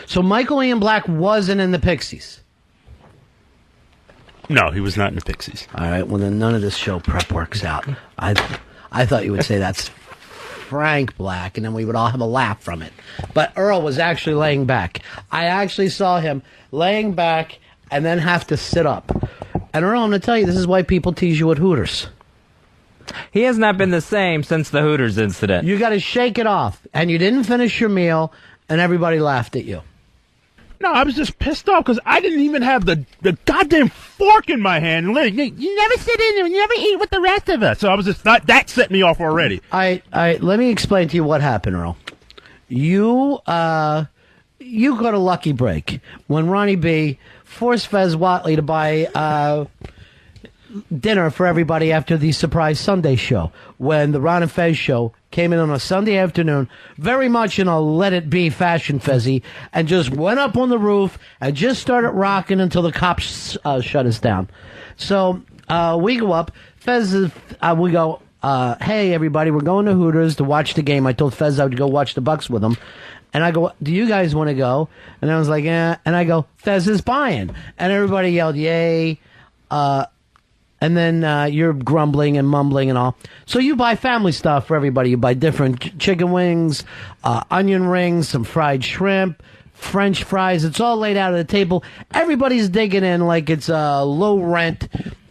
So Michael Ian Black wasn't in the Pixies. No, he was not in the Pixies. All right, well, then none of this show prep works out. I thought you would say that's Frank Black, and then we would all have a laugh from it. But Earl was actually laying back. I actually saw him laying back and then have to sit up. And Earl, I'm going to tell you, this is why people tease you at Hooters. He has not been the same since the Hooters incident. You got to shake it off. And you didn't finish your meal, and everybody laughed at you. No, I was just pissed off because I didn't even have the goddamn fork in my hand. And you never sit in there and you never eat with the rest of us. So I was just that set me off already. All right, let me explain to you what happened, Earl. You got a lucky break when Ronnie B forced Fez Whatley to buy dinner for everybody after the surprise Sunday show. When the Ron and Fez show came in on a Sunday afternoon, very much in a let it be fashion, Fezzy, and just went up on the roof and just started rocking until the cops shut us down. So we go up. Fez is, we go, hey, everybody, we're going to Hooters to watch the game. I told Fez I would go watch the Bucks with him. And I go, do you guys want to go? And I was like, yeah. And I go, Fez is buying. And everybody yelled, yay. And then you're grumbling and mumbling and all. So you buy family stuff for everybody. You buy different chicken wings, onion rings, some fried shrimp, French fries. It's all laid out at the table. Everybody's digging in like it's a low-rent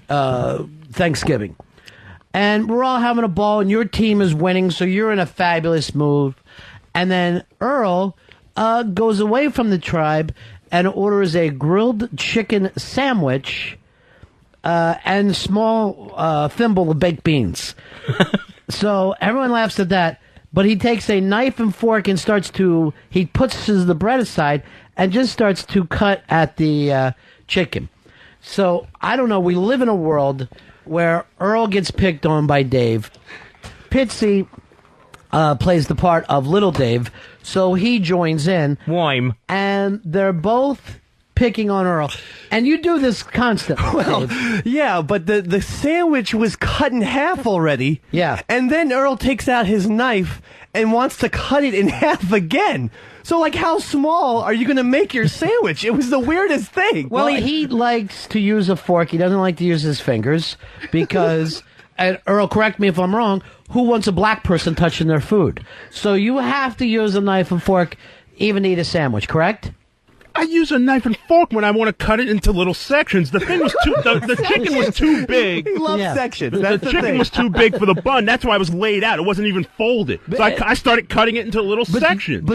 Thanksgiving. And we're all having a ball, and your team is winning, so you're in a fabulous mood. And then Earl goes away from the tribe and orders a grilled chicken sandwich and small thimble of baked beans. So everyone laughs at that, but he takes a knife and fork and he puts the bread aside and just starts to cut at the chicken. So, I don't know, we live in a world where Earl gets picked on by Dave. Pitsy plays the part of Little Dave, so he joins in. Whime. And they're both picking on Earl. And you do this constantly. Well, yeah, but the sandwich was cut in half already. Yeah. And then Earl takes out his knife and wants to cut it in half again. So, like, how small are you going to make your sandwich? It was the weirdest thing. Well, he likes to use a fork. He doesn't like to use his fingers because, and Earl, correct me if I'm wrong, who wants a black person touching their food? So you have to use a knife and fork even to eat a sandwich, correct? I use a knife and fork when I want to cut it into little sections. The thing was the chicken was too big. He loves sections. The chicken was too big for the bun. That's why it was laid out. It wasn't even folded. So I started cutting it into little sections.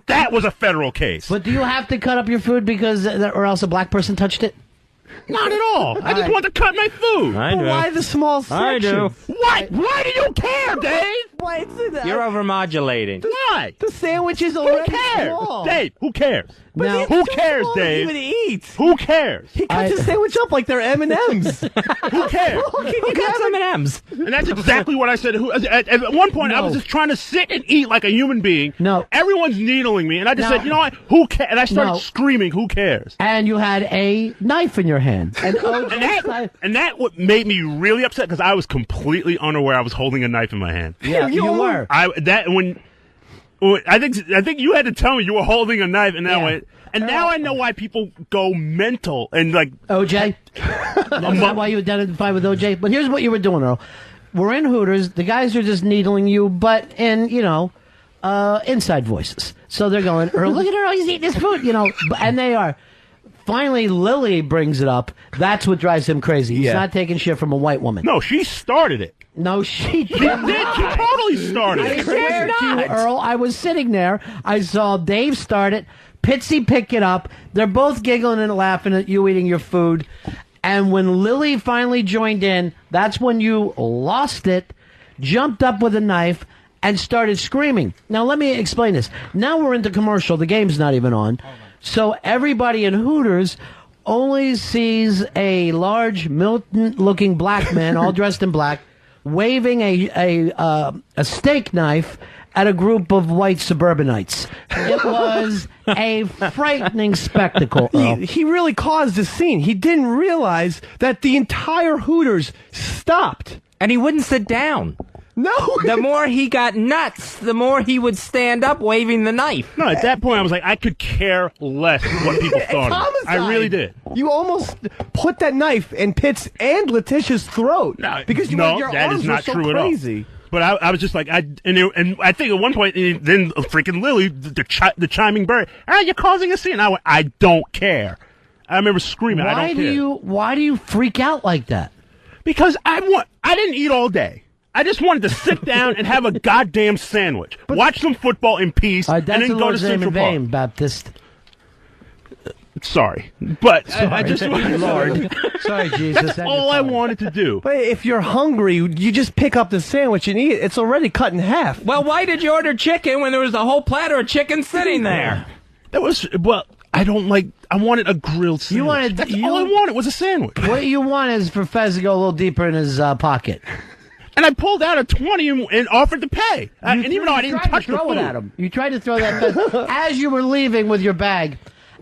That was a federal case. But do you have to cut up your food or else a black person touched it? Not at all. I just want to cut my food. I do. Why the small section? I do. What? Why do you care, Dave? Why You're overmodulating. Why? The sandwich is Who already cares? small. Dave, who cares? Now, who cares, How Dave? long do you even eat? Who cares? He cuts his sandwich up like they're M&Ms. Who cares? Who got M&Ms? And that's exactly what I said. At one point, I was just trying to sit and eat like a human being. No. Everyone's needling me, and I just said, you know what? Who cares? And I started screaming, who cares? And you had a knife in your hand. And that what made me really upset because I was completely unaware I was holding a knife in my hand. Yeah, you were. I think you had to tell me you were holding a knife, and that went. And now I know why people go mental and like OJ. Is that why you identify with OJ? But here's what you were doing, Earl. We're in Hooters. The guys are just needling you, but in inside voices. So they're going, Earl, look at Earl. He's eating his food, and they are. Finally, Lily brings it up. That's what drives him crazy. He's not taking shit from a white woman. No, she started it. No, she did. She did. She totally started I it. swear to you, Earl, I was sitting there. I saw Dave start it. Pitsy pick it up. They're both giggling and laughing at you eating your food. And when Lily finally joined in, that's when you lost it, jumped up with a knife, and started screaming. Now, let me explain this. Now we're into commercial. The game's not even on. So everybody in Hooters only sees a large, militant-looking black man, all dressed in black, waving a steak knife at a group of white suburbanites. It was a frightening spectacle, Earl. He really caused a scene. He didn't realize that the entire Hooters stopped. And he wouldn't sit down. No. The more he got nuts, the more he would stand up waving the knife. No, at that point, I was like, I could care less what people thought of me. I really did. You almost put that knife in Pitt's and Letitia's throat. No, because your that arms is not were so true crazy. at all. But I was just like, and I think at one point, then freaking Lily, the chiming bird, you're causing a scene. I went, I don't care. I remember screaming, I don't care. Why do you freak out like that? Because I didn't eat all day. I just wanted to sit down and have a goddamn sandwich, watch some football in peace, and then go to Central Park. Baptist. Sorry, but I just Lord. Sorry, Jesus. That's all I wanted to do. But if you're hungry, you just pick up the sandwich and eat it. It's already cut in half. Well, why did you order chicken when there was a whole platter of chicken sitting there? That was, I don't like, I wanted a grilled sandwich. That's all I wanted was a sandwich. What you want is for Fez to go a little deeper in his pocket. And I pulled out a 20 and offered to pay. And even though I didn't touch the food. At him. You tried to throw that Fez as you were leaving with your bag.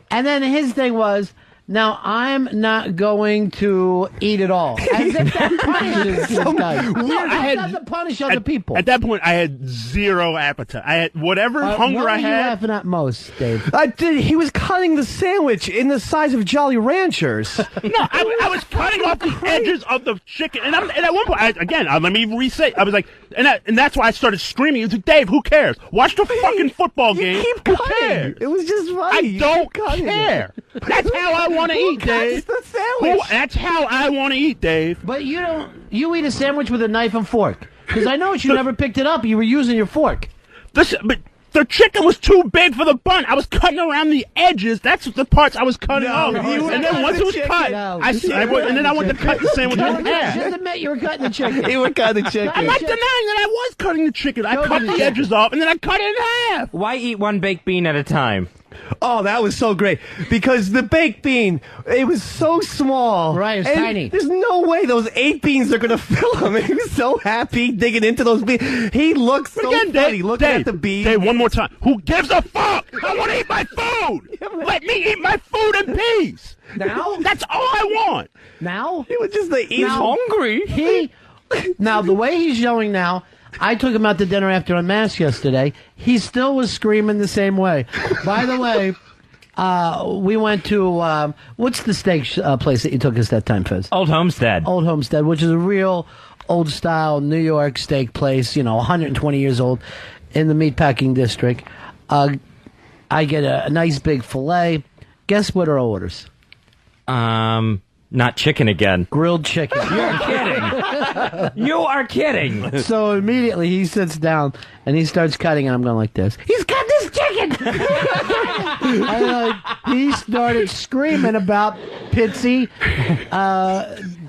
And then his thing was, now I'm not going to eat it all. As if that punishes this guy. It doesn't punish other people. At that point, I had zero appetite. I had whatever hunger I had. What were you laughing at most, Dave? He was cutting the sandwich in the size of Jolly Ranchers. No, I was cutting off the edges of the chicken. And at one point, let me reset. I was like, and that's why I started screaming. It's like, Dave, who cares? Watch the fucking football game. Keep who cutting. cares? It was just funny. I don't care. That's how I want to eat, Dave. The sandwich? That's how I want to eat, Dave. But you eat a sandwich with a knife and fork. Because I noticed you never picked it up. You were using your fork. But the chicken was too big for the bun. I was cutting around the edges. That's the parts I was cutting off. And then once it was cut, and then I went to cut the sandwich in half. Just admit you were cutting the chicken. You were cutting the chicken. I'm not denying that I was cutting the chicken. I cut the edges off, and then I cut it in half. Why eat one baked bean at a time? Oh, that was so great. Because the baked bean, it was so small. Right, it's tiny. There's no way those 8 beans are going to fill him. He was so happy digging into those beans. He looked so funny looking at the beans. Dave, one more time. Who gives a fuck? I want to eat my food. Let me eat my food in peace. Now? That's all I want. Now? He was just like, He's hungry. Now, the way he's showing now, I took him out to dinner after Unmasked yesterday. He still was screaming the same way. By the way, we went to, what's the steak place that you took us that time, Fez? Old Homestead. Old Homestead, which is a real old-style New York steak place, 120 years old, in the meatpacking district. I get a nice big filet. Guess what Earl orders? Not chicken again. Grilled chicken. You're kidding. You are kidding. So immediately he sits down and he starts cutting, and I'm going like this. He's cut this chicken! And, he started screaming about Pitsy,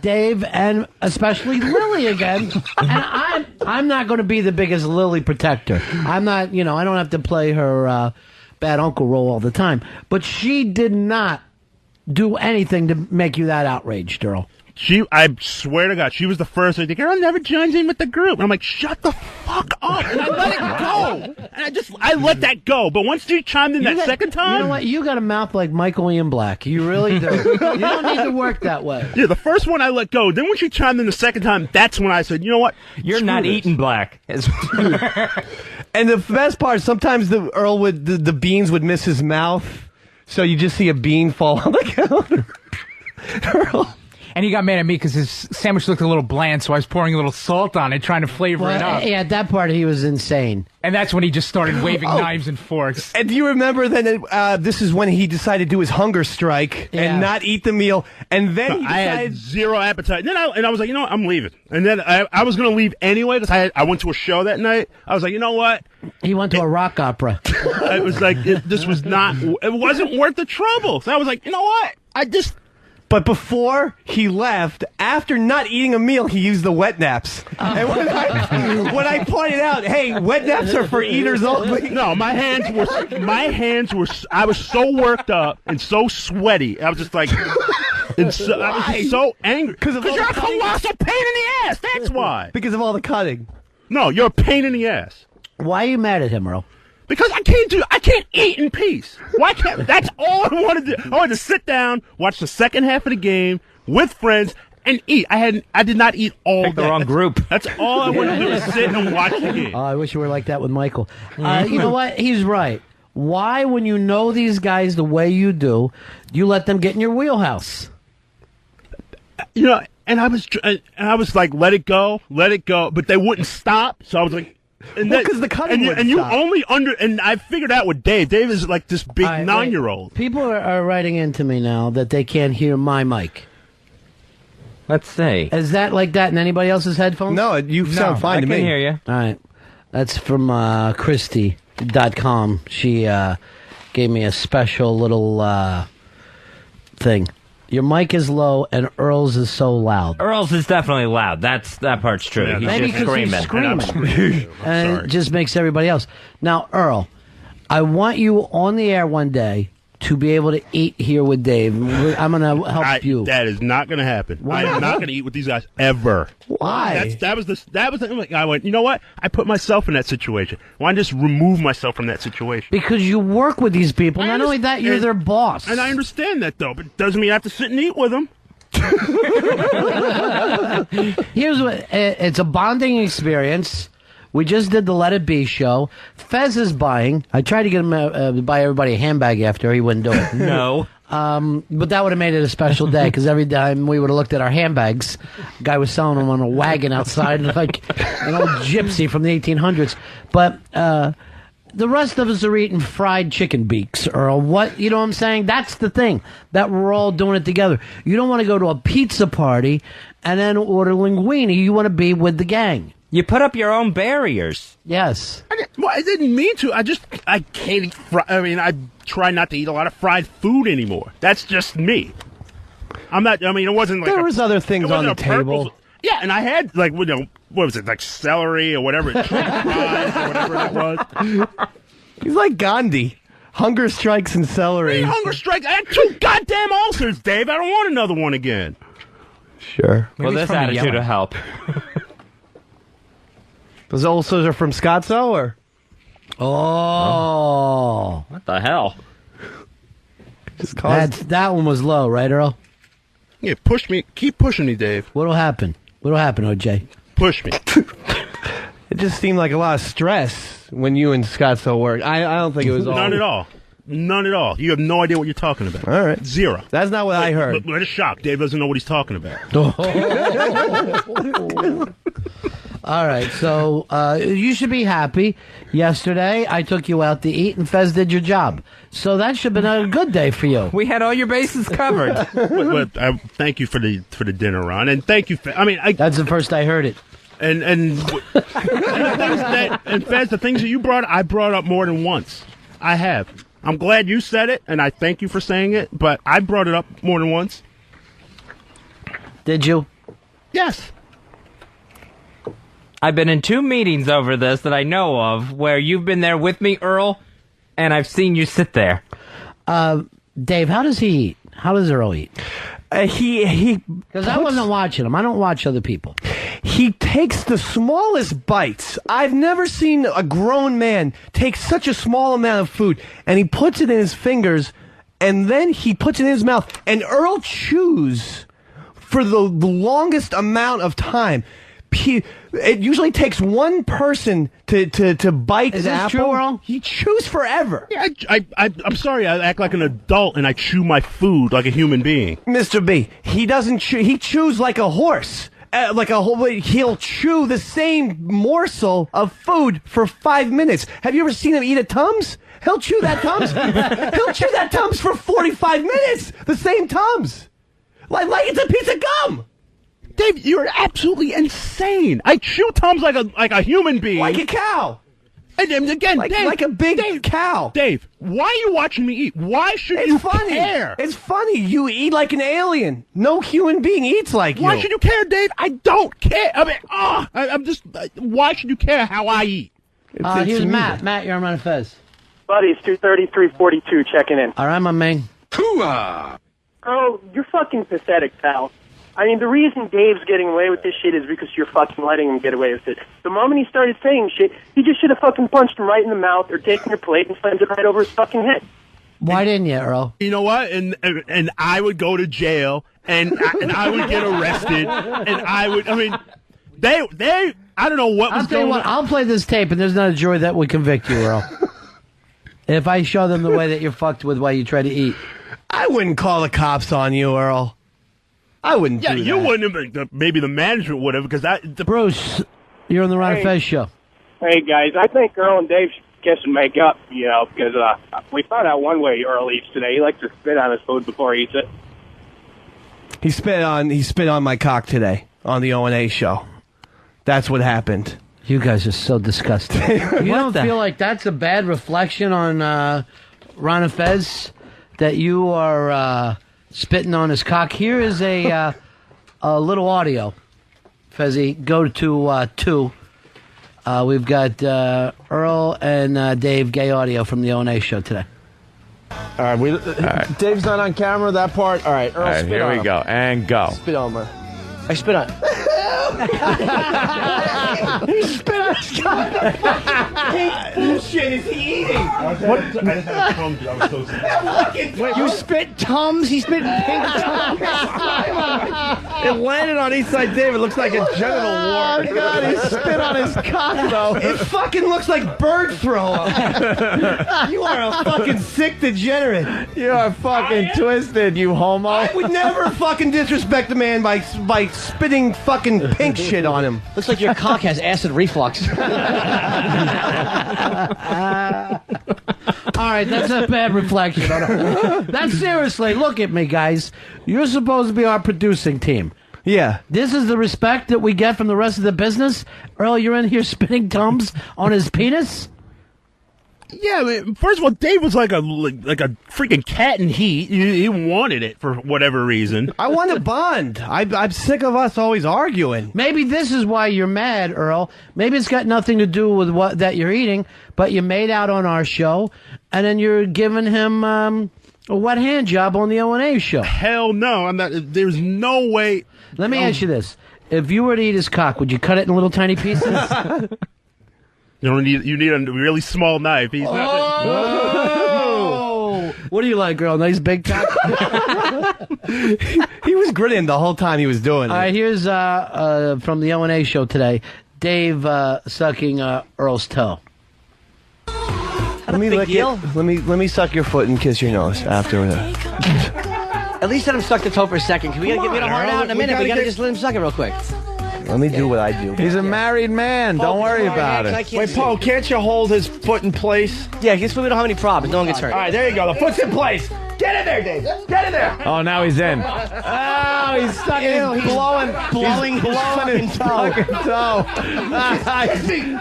Dave, and especially Lily again. And I'm not going to be the biggest Lily protector. I'm not, I don't have to play her bad uncle role all the time. But she did not do anything to make you that outraged, Earl. I swear to God, she was the first. Like, Earl never joins in with the group. And I'm like, shut the fuck up. And I let it go. And I let that go. But once she chimed in second time. You know what? You got a mouth like Michael Ian Black. You really do. You don't need to work that way. Yeah, the first one I let go. Then when she chimed in the second time, that's when I said, you know what? You're not eating black. And the best part, sometimes the beans would miss his mouth. So you just see a bean fall on the counter. Earl. And he got mad at me because his sandwich looked a little bland, so I was pouring a little salt on it, trying to flavor it up. Yeah, that part he was insane. And that's when he just started waving knives and forks. And do you remember then this is when he decided to do his hunger strike and not eat the meal. And then I had zero appetite. And then I was like, you know what? I'm leaving. And then I was going to leave anyway because I went to a show that night. I was like, you know what? He went to a rock opera. It was like, this was not, it wasn't worth the trouble. So I was like, you know what? But before he left, after not eating a meal, he used the wet naps. And when I pointed out, hey, wet naps are for eaters only. No, my hands were, I was so worked up and so sweaty. I was just like, I was just so angry. Because you're a colossal pain in the ass. That's why. Because of all the cutting. No, you're a pain in the ass. Why are you mad at him, Earl? Because I can't eat in peace. Why can't? That's all I wanted to do. I wanted to sit down, watch the second half of the game with friends, and eat. I did not eat all Picked the day. wrong group. That's all I wanted to do is sit and watch the game. Oh, I wish you were like that with Michael. You know what? He's right. Why, when you know these guys the way you do let them get in your wheelhouse? You know, and I was like, let it go, but they wouldn't stop. So I was like, and Well, 'cause the cutting wouldn't and you stop. only and I figured out with Dave. Dave is like this big All right, 9-year-old. wait. People are writing into me now that they can't hear my mic. Let's see. Is that like that in anybody else's headphones? No, you sound fine I to can me. hear you. All right. That's from Christy.com. She gave me a special little thing. Your mic is low and Earl's is so loud. Earl's is definitely loud. That part's true. Yeah, He's Maybe just because he's screaming. screaming. And sorry. it just makes everybody else. Now, Earl, I want you on the air one day to be able to eat here with Dave. I'm going to help you. That is not going to happen. Why I am not? not going to eat with these guys ever. Why? That was the. I went. You know what? I put myself in that situation. Why not just remove myself from that situation? Because you work with these people. I Not only that, you're understand- their boss. And I understand that though, but it doesn't mean I have to sit and eat with them. Here's what it's a bonding experience. We just did the Let It Be show. Fez is buying. I tried to get him to buy everybody a handbag after. He wouldn't do it. No. But that would have made it a special day because every time we would have looked at our handbags, a guy was selling them on a wagon outside like an old gypsy from the 1800s. But the rest of us are eating fried chicken beaks, Earl. What, you know what I'm saying? That's the thing, that we're all doing it together. You don't want to go to a pizza party and then order linguine. You want to be with the gang. You put up your own barriers. Yes. I didn't mean to. I can't eat. I try not to eat a lot of fried food anymore. That's just me. I'm not. I mean, it wasn't like There was other things it wasn't on the a purpose- table. Yeah, and I had like what was it, like celery or whatever, chicken fries or whatever that was. He's like Gandhi. Hunger strikes and celery. Hey, hunger strike! I had 2 goddamn ulcers, Dave. I don't want another one again. Sure. Well, it's this from the attitude yelling. will help. Those ulcers are from Scotzo, or? Oh. What the hell? Just cause That one was low, right, Earl? Yeah, push me. Keep pushing me, Dave. What'll happen? What'll happen, OJ? Push me. it just seemed like a lot of stress when you and Scotzo worked. I don't think it was all. None at all. None at all. You have no idea what you're talking about. All right. Zero. That's not what I heard. Let it shock. Dave doesn't know what he's talking about. All right, so you should be happy. Yesterday, I took you out to eat, and Fez did your job. So that should have been a good day for you. We had all your bases covered. But thank you for the dinner, Ron, and thank you. I mean, That's the first I heard it. and Fez, the things that you brought, I brought up more than once. I have. I'm glad you said it, and I thank you for saying it. But I brought it up more than once. Did you? Yes. I've been in 2 meetings over this that I know of where you've been there with me, Earl, and I've seen you sit there. Dave, how does he eat? How does Earl eat? He Because I wasn't watching him. I don't watch other people. He takes the smallest bites. I've never seen a grown man take such a small amount of food, and he puts it in his fingers, and then he puts it in his mouth. And Earl chews for the longest amount of time. It usually takes one person to bite Is an this apple. true, Earl? He chews forever. Yeah, I'm sorry. I act like an adult, and I chew my food like a human being. Mr. B, he doesn't chew. He chews like a horse. He'll chew the same morsel of food for 5 minutes. Have you ever seen him eat a Tums? He'll chew that Tums. He'll chew that Tums for 45 minutes. The same Tums. Like it's a piece of gum. Dave, you're absolutely insane. I chew Tums like a human being. Like a cow. And again, Like, Dave, like a big Dave, cow. Dave, why are you watching me eat? Why should you It's funny. care? It's funny. You eat like an alien. No human being eats like Why you. should you care, Dave? I don't care. I mean, I'm just. Why should you care how I eat? It's Here's amusing. Matt. Matt, you're on Run Fez. Buddy, it's 2:33:42 checking in. All right, my man. Oh, you're fucking pathetic, pal. I mean, the reason Dave's getting away with this shit is because you're fucking letting him get away with it. The moment he started saying shit, you just should have fucking punched him right in the mouth or taken your plate and slammed it right over his fucking head. Why didn't you, Earl? You know what? And I would go to jail, and I would get arrested, and I mean, they I don't know what was going on. I'll play this tape, and there's not a jury that would convict you, Earl. If I show them the way that you're fucked with while you try to eat. I wouldn't call the cops on you, Earl. I wouldn't do that. You wouldn't have. Maybe the management would have, because Bruce, you're on the Ron and Fez show. Hey, guys, I think Earl and Dave should kiss and make up, because we found out one way Earl eats today. He likes to spit on his food before he eats it. He spit on my cock today on the O&A show. That's what happened. You guys are so disgusting. You don't feel like that's a bad reflection on Ron and Fez, that you are spitting on his cock? Here is a little audio. Fezzy, go to 2. We've got Earl and Dave, gay audio from the O&A show today. All right, Dave's not on camera, that part. All right, Earl, All right, spit here on we him. go, and go. Spit on her. I spit on. He spit on his cock. What bullshit is he eating? You spit Tums? He spit pink Tums? It landed on each side, Dave. It looks like a genital wart. Oh, God, he spit on his cock, though. It fucking looks like bird throw up. You are a fucking sick degenerate. You are fucking twisted, you homo. I would never fucking disrespect a man by spitting fucking pink shit on him. Looks like your cock has acid reflux. All right, that's a bad reflection. That's seriously, look at me, guys. You're supposed to be our producing team. Yeah. This is the respect that we get from the rest of the business? Earl, you're in here spitting Tums on his penis? Yeah, I mean, first of all, Dave was like a freaking cat in heat. He wanted it for whatever reason. I want to bond. I'm sick of us always arguing. Maybe this is why you're mad, Earl. Maybe it's got nothing to do with what that you're eating, but you made out on our show, and then you're giving him a wet hand job on the O&A show. Hell no, I'm not. There's no way. Let me ask you this: if you were to eat his cock, would you cut it in little tiny pieces? You need a really small knife. He's not. Oh! What do you like, girl? Nice big cock? He was grinning the whole time he was doing it. All right, here's from the O&A show today, Dave sucking Earl's toe. Let me lick it. Let me suck your foot and kiss your nose after that. At least let him suck the toe for a second. Can we get a heart out in a minute? We gotta just let him suck it real quick. Let me do what I do. He's a married man. Don't worry about it. Wait, Paul, can't you hold his foot in place? Yeah, I guess we don't have any problems. No one gets hurt. All right, there you go. The foot's in place. Get in there, Dave. Get in there. Oh, now he's in. Oh, he's stuck in. He's blowing his fucking toe. Kiss me.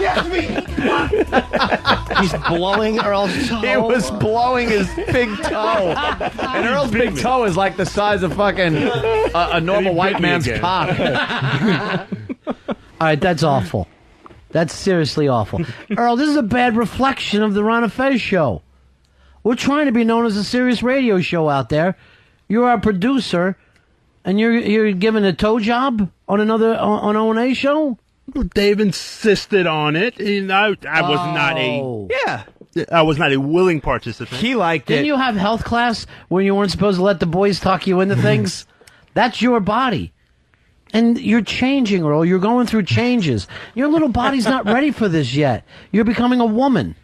Kiss me. He's blowing Earl's toe. He was blowing his big toe. And Earl's big toe is like the size of fucking a normal white man's cock. All right, that's awful. That's seriously awful. Earl, this is a bad reflection of the Ron and Fez show. We're trying to be known as a serious radio show out there. You're our producer, and you're giving a toe job on another on O&A show? Dave insisted on it, and I was not a willing participant. He liked it. Didn't you have health class when you weren't supposed to let the boys talk you into things? That's your body. And you're changing, Earl. You're going through changes. Your little body's not ready for this yet. You're becoming a woman.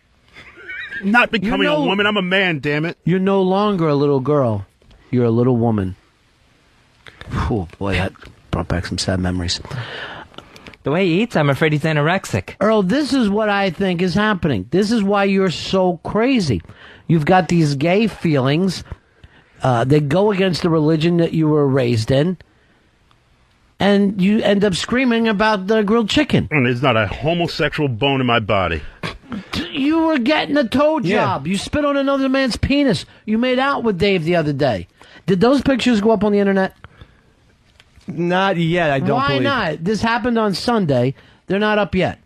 Not becoming a woman. I'm a man, damn it. You're no longer a little girl. You're a little woman. Oh, boy, that brought back some sad memories. The way he eats, I'm afraid he's anorexic. Earl, this is what I think is happening. This is why you're so crazy. You've got these gay feelings that go against the religion that you were raised in. And you end up screaming about the grilled chicken. And there's not a homosexual bone in my body. You were getting a toe job. You spit on another man's penis. You made out with Dave the other day. Did those pictures go up on the internet? Not yet, I don't believe. Why not? This happened on Sunday. They're not up yet.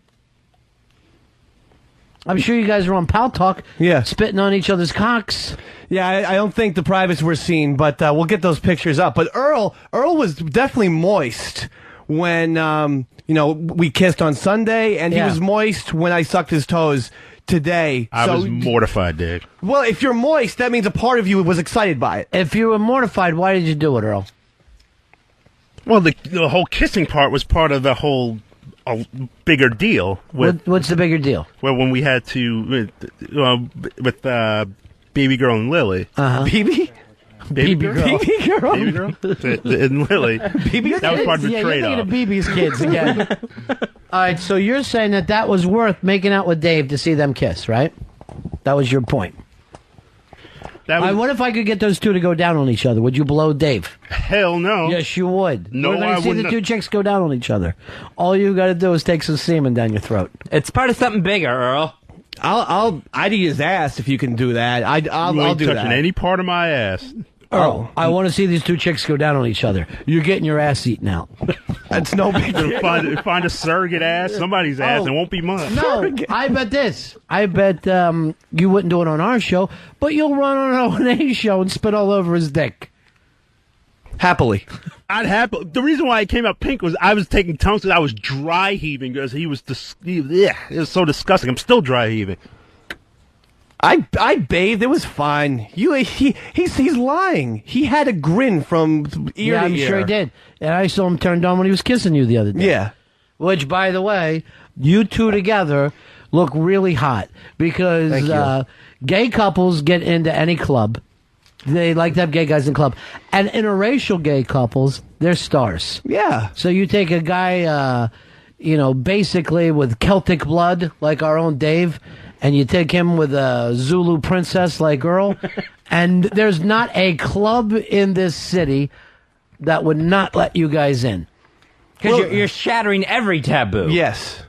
I'm sure you guys are on Pal Talk, spitting on each other's cocks. Yeah, I don't think the privates were seen, but we'll get those pictures up. But Earl was definitely moist when we kissed on Sunday, and he was moist when I sucked his toes today. I was mortified, Dave. Well, if you're moist, that means a part of you was excited by it. If you were mortified, why did you do it, Earl? Well, the whole kissing part was part of the whole bigger deal. What's the bigger deal? Well, when we had to with baby girl and Lily. BB? Baby girl. BB girl? Baby girl? And Lily. That was part of the You're trade-off. thinking of BB's kids again. All right, so you're saying that was worth making out with Dave to see them kiss, right? That was your point. That was, what if I could get those two to go down on each other? Would you blow Dave? Hell no. Yes, you would. No, We're going I to see wouldn't. the two chicks go down on each other. All you got to do is take some semen down your throat. It's part of something bigger, Earl. I'd eat his ass if you can do that. I'll You ain't do touching that. any part of my ass. Earl, I want to see these two chicks go down on each other. You're getting your ass eaten out. That's no big deal. Find a surrogate ass, somebody's ass, and it won't be mine. No, I bet this. I bet you wouldn't do it on our show, but you'll run on an O&A show and spit all over his dick. Happily. I'd have the reason why it came out pink was I was taking tongues because I was dry heaving because he was it was so disgusting. I'm still dry heaving. I bathed. It was fine. He's lying. He had a grin from ear Yeah, to I'm ear. sure he did. And I saw him turned on when he was kissing you the other day. Yeah. Which, by the way, you two together look really hot because Thank you. gay couples get into any club. They like to have gay guys in club. And interracial gay couples, they're stars. Yeah. So you take a guy, basically with Celtic blood, like our own Dave, and you take him with a Zulu princess like Earl, and there's not a club in this city that would not let you guys in. Because you're shattering every taboo. Yes.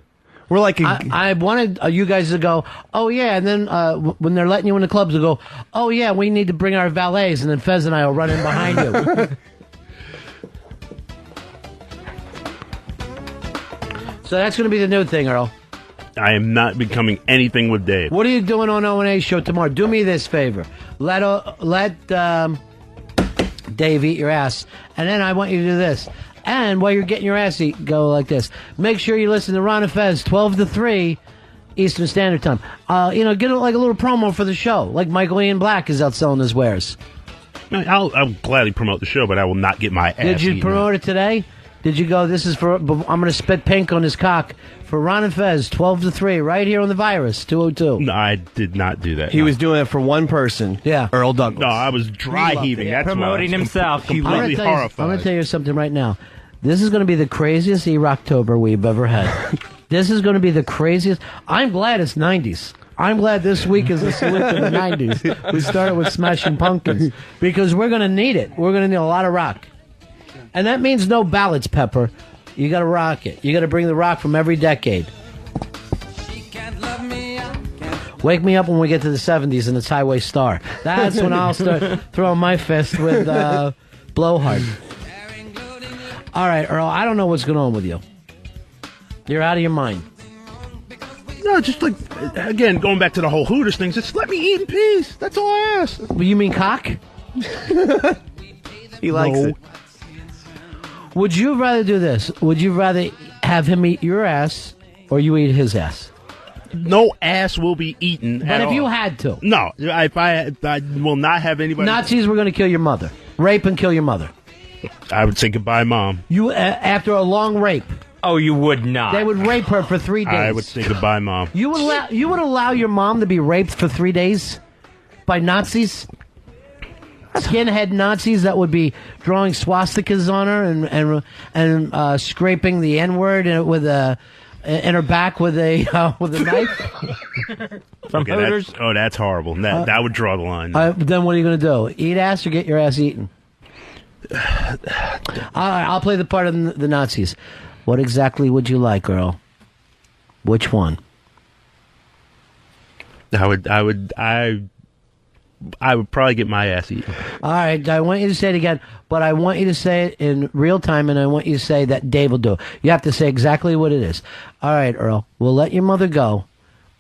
We're like I wanted you guys to go, oh yeah, and then when they're letting you in the clubs, they'll go, oh yeah, we need to bring our valets, and then Fez and I will run in behind you. So that's going to be the new thing, Earl. I am not becoming anything with Dave. What are you doing on O&A show tomorrow? Do me this favor. Let Dave eat your ass, and then I want you to do this. And while you're getting your ass eat, go like this. Make sure you listen to Ron and Fez 12 to 3 Eastern Standard Time. Get like a little promo for the show, like Michael Ian Black is out selling his wares. I'll gladly promote the show, but I will not get my ass Did you eaten. promote it today? Did you go, this is for, I'm going to spit pink on his cock for Ron and Fez, 12 to 3, right here on the Virus, 202. No, I did not do that. he no. was doing it for one person. Yeah. Earl Douglas. No, I was dry heaving. That's Promoting why I was himself. Completely horrified. I'm going to tell you something right now. This is going to be the craziest E-Rocktober we've ever had. This is going to be the craziest. I'm glad it's 90s. I'm glad this week is a salute to the 90s. We started with Smashing Pumpkins because we're going to need it. We're going to need a lot of rock. And that means no ballads, Pepper. You got to rock it. You got to bring the rock from every decade. Wake me up when we get to the 70s and it's Highway Star. That's when I'll start throwing my fist with Blowhard. All right, Earl, I don't know what's going on with you. You're out of your mind. No, just like, again, going back to the whole Hooters thing, just let me eat in peace. That's all I ask. You mean cock? He likes it. Would you rather do this? Would you rather have him eat your ass or you eat his ass? No ass will be eaten But at if all. you had to. No, I will not have anybody. Nazis were going to kill your mother. Rape and kill your mother. I would say goodbye, Mom. You after a long rape, Oh, you would not. they would rape her for 3 days. I would say goodbye, Mom. You would allow your mom to be raped for 3 days by Nazis? Skinhead Nazis that would be drawing swastikas on her and scraping the N-word in her back with a knife. From Okay, Hooters. that's horrible. That would draw the line. Then what are you going to do? Eat ass or get your ass eaten? I'll play the part of the Nazis. What exactly would you like, Earl? Which one? I would probably get my ass eaten. All right, I want you to say it again, but I want you to say it in real time, and I want you to say that Dave will do it. You have to say exactly what it is. All right, Earl, we'll let your mother go,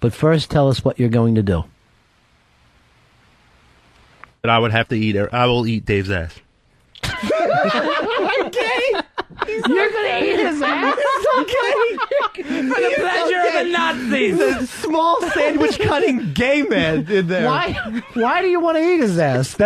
but first tell us what you're going to do. But I would have to eat her. I will eat Dave's ass. Okay. You're gonna eat his ass? Okay. For the pleasure of the Nazis. The small sandwich cutting gay man in there. Why do you want to eat his ass?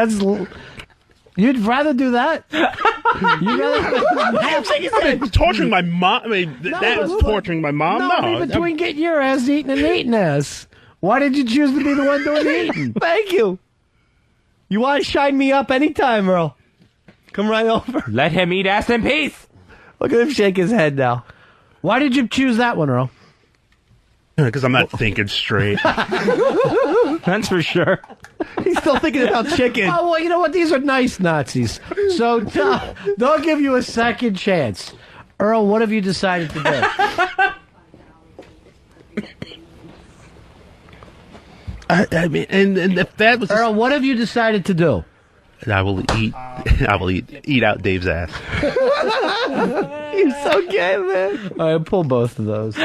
You'd rather do that? You'd rather torturing my mom. I mean, that was torturing my mom. No, I mean, between getting your ass eaten and eating ass. Why did you choose to be the one doing the eating? Thank you. You want to shine me up anytime, Earl? Come right over. Let him eat ass in peace. Look at him shake his head now. Why did you choose that one, Earl? Because I'm not thinking straight. That's for sure. He's still thinking about chicken. Oh, well, you know what? These are nice Nazis. So they'll give you a second chance. Earl, what have you decided to do? I mean, and if that was Earl, what have you decided to do? I will eat out Dave's ass. You're so gay, man. All right, pull both of those.